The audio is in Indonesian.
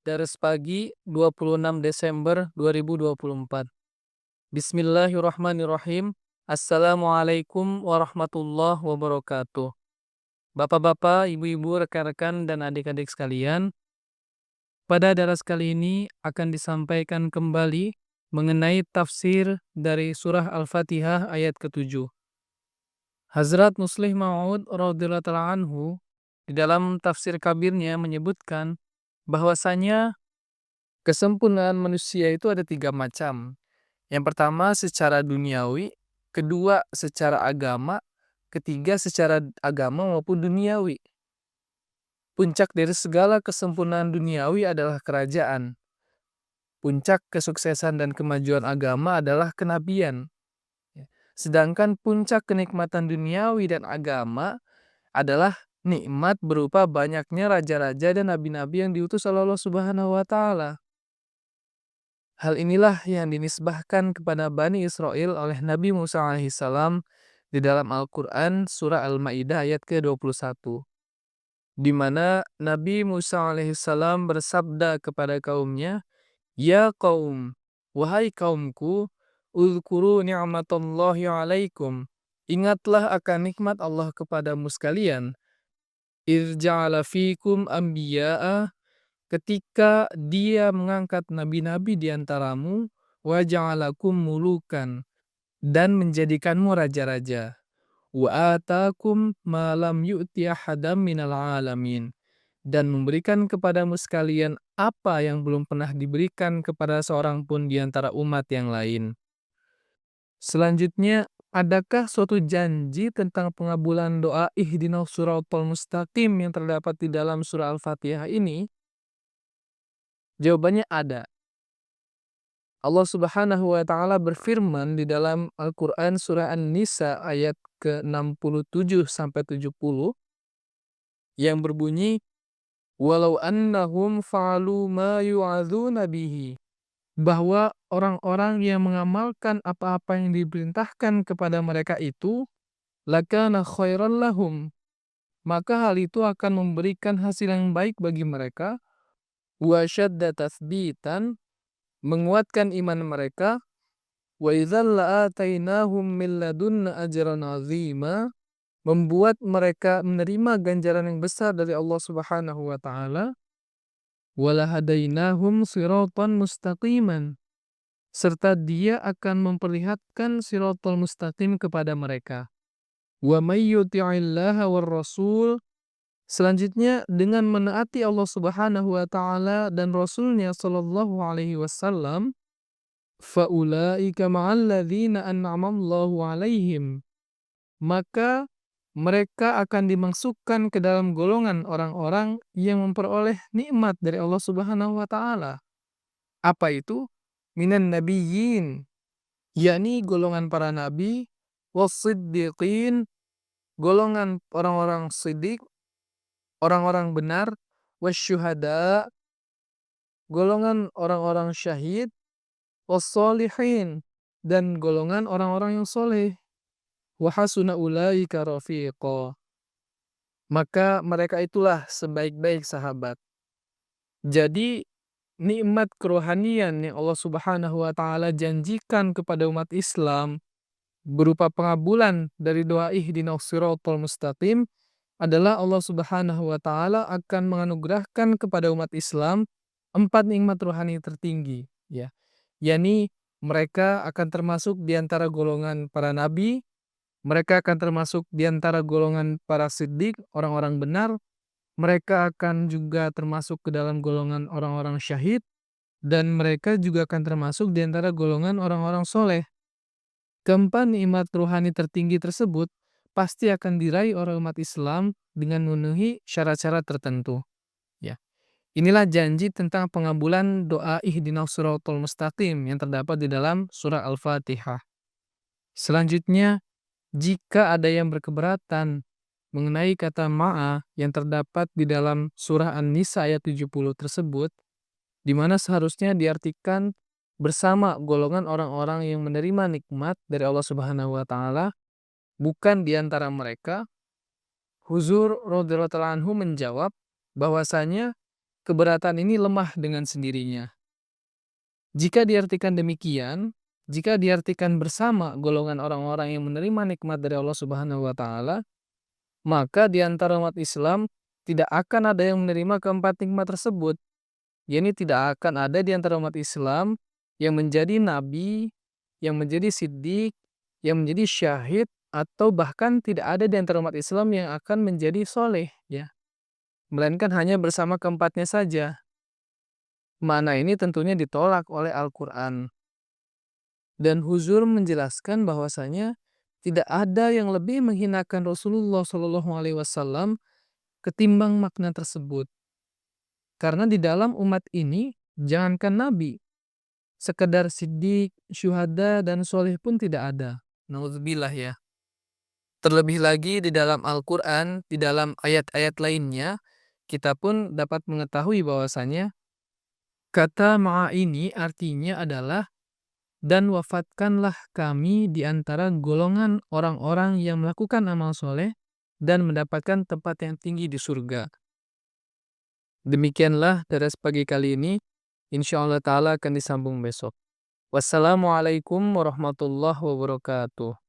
Daras pagi 26 Desember 2024. Bismillahirrahmanirrahim. Assalamualaikum warahmatullahi wabarakatuh. Bapak-bapak, ibu-ibu, rekan-rekan, dan adik-adik sekalian, pada daras kali ini akan disampaikan kembali mengenai tafsir dari surah Al-Fatihah ayat ke-7. Hazrat Muslih Ma'ud radhiyallahu ta'ala anhu di dalam tafsir kabirnya menyebutkan bahwasanya kesempurnaan manusia itu ada 3 macam. Yang pertama secara duniawi, kedua secara agama, ketiga secara agama maupun duniawi. Puncak dari segala kesempurnaan duniawi adalah kerajaan. Puncak kesuksesan dan kemajuan agama adalah kenabian. Sedangkan puncak kenikmatan duniawi dan agama adalah nikmat berupa banyaknya raja-raja dan nabi-nabi yang diutus oleh Allah Subhanahu wa taala. Hal inilah yang dinisbahkan kepada Bani Israel oleh Nabi Musa alaihissalam di dalam Al-Quran surah Al-Ma'idah ayat ke-21. Di mana Nabi Musa alaihissalam bersabda kepada kaumnya, "Ya kaum, wahai kaumku, uzkuru ni'matallahi alaikum. Ingatlah akan nikmat Allah kepadamu sekalian. Irja'ala fikum anbiya'a, ketika Dia mengangkat nabi-nabi di antaramu, wa ja'alakum mulukan, dan menjadikanmu raja-raja, wa atakum ma lam yu'ti ahadam minal alamin, dan memberikan kepadamu sekalian apa yang belum pernah diberikan kepada seorang pun di antara umat yang lain." Selanjutnya, adakah suatu janji tentang pengabulan doa ihdinas siratal mustaqim yang terdapat di dalam surah Al-Fatihah ini? Jawabannya ada. Allah Subhanahu wa taala berfirman di dalam Al-Qur'an surah An-Nisa ayat ke-67 sampai 70 yang berbunyi, "Walau annahum fa'alu ma yu'adzuna bihi." Bahwa orang-orang yang mengamalkan apa-apa yang diperintahkan kepada mereka itu lakana khairan lahum, maka hal itu akan memberikan hasil yang baik bagi mereka, wa syadda tathbitan, menguatkan iman mereka, wa idzal la'atainahum min ladunna ajran 'azima, membuat mereka menerima ganjaran yang besar dari Allah Subhanahu wa taala, wa lahadainahum siratan mustaqiman, serta Dia akan memperlihatkan siratal mustaqim kepada mereka. Wa may yuti'illaha war rasul, selanjutnya dengan menaati Allah Subhanahu wa taala dan Rasulnya sallallahu alaihi wasallam, faulaika ma'al ladzina an'amallahu 'alaihim, maka mereka akan dimasukkan ke dalam golongan orang-orang yang memperoleh nikmat dari Allah Subhanahu wa taala. Apa itu? Minan nabiyyin, yakni golongan para nabi, wassiddiqin, golongan orang-orang siddiq, orang-orang benar, wasyuhada, golongan orang-orang syahid, wassolihin, dan golongan orang-orang yang soleh. Wa hasuna ulaika rafiqa, maka mereka itulah sebaik-baik sahabat. Jadi nikmat kerohanian yang Allah Subhanahu wa taala janjikan kepada umat Islam berupa pengabulan dari doa ihdinas siratal mustaqim adalah Allah Subhanahu wa taala akan menganugerahkan kepada umat Islam 4 nikmat rohani tertinggi, ya. Yani mereka akan termasuk di antara golongan para nabi, mereka akan termasuk di antara golongan para siddiq, orang-orang benar, mereka akan juga termasuk ke dalam golongan orang-orang syahid, dan mereka juga akan termasuk di antara golongan orang-orang soleh. Keempat nikmat rohani tertinggi tersebut pasti akan diraih oleh umat Islam dengan memenuhi syarat-syarat tertentu. Ya. Inilah janji tentang pengabulan doa ihdinas siratal mustaqim yang terdapat di dalam surah Al-Fatihah. Selanjutnya, jika ada yang berkeberatan mengenai kata ma'a yang terdapat di dalam surah An-Nisa ayat 70 tersebut, di mana seharusnya diartikan bersama golongan orang-orang yang menerima nikmat dari Allah Subhanahu wa taala, bukan di antara mereka, Huzur radhiyallahu ta'ala anhu menjawab bahwasanya keberatan ini lemah dengan sendirinya. Jika diartikan demikian, jika diartikan bersama golongan orang-orang yang menerima nikmat dari Allah Subhanahu wa taala, maka di antara umat Islam tidak akan ada yang menerima keempat nikmat tersebut. Yani tidak akan ada di antara umat Islam yang menjadi nabi, yang menjadi siddiq, yang menjadi syahid, atau bahkan tidak ada di antara umat Islam yang akan menjadi soleh, ya. Melainkan hanya bersama keempatnya saja. Makna ini tentunya ditolak oleh Al-Quran. Dan Huzur menjelaskan bahwasanya tidak ada yang lebih menghinakan Rasulullah Shallallahu Alaihi Wasallam ketimbang makna tersebut. Karena di dalam umat ini, jangankan Nabi, sekedar siddiq, syuhada, dan soleh pun tidak ada. Nauzubillah ya. Terlebih lagi di dalam Al-Quran, di dalam ayat-ayat lainnya, kita pun dapat mengetahui bahwasanya kata ma'a ini artinya adalah dan wafatkanlah kami di antara golongan orang-orang yang melakukan amal soleh dan mendapatkan tempat yang tinggi di surga. Demikianlah dari pagi kali ini. Insya Allah Ta'ala akan disambung besok. Wassalamualaikum warahmatullahi wabarakatuh.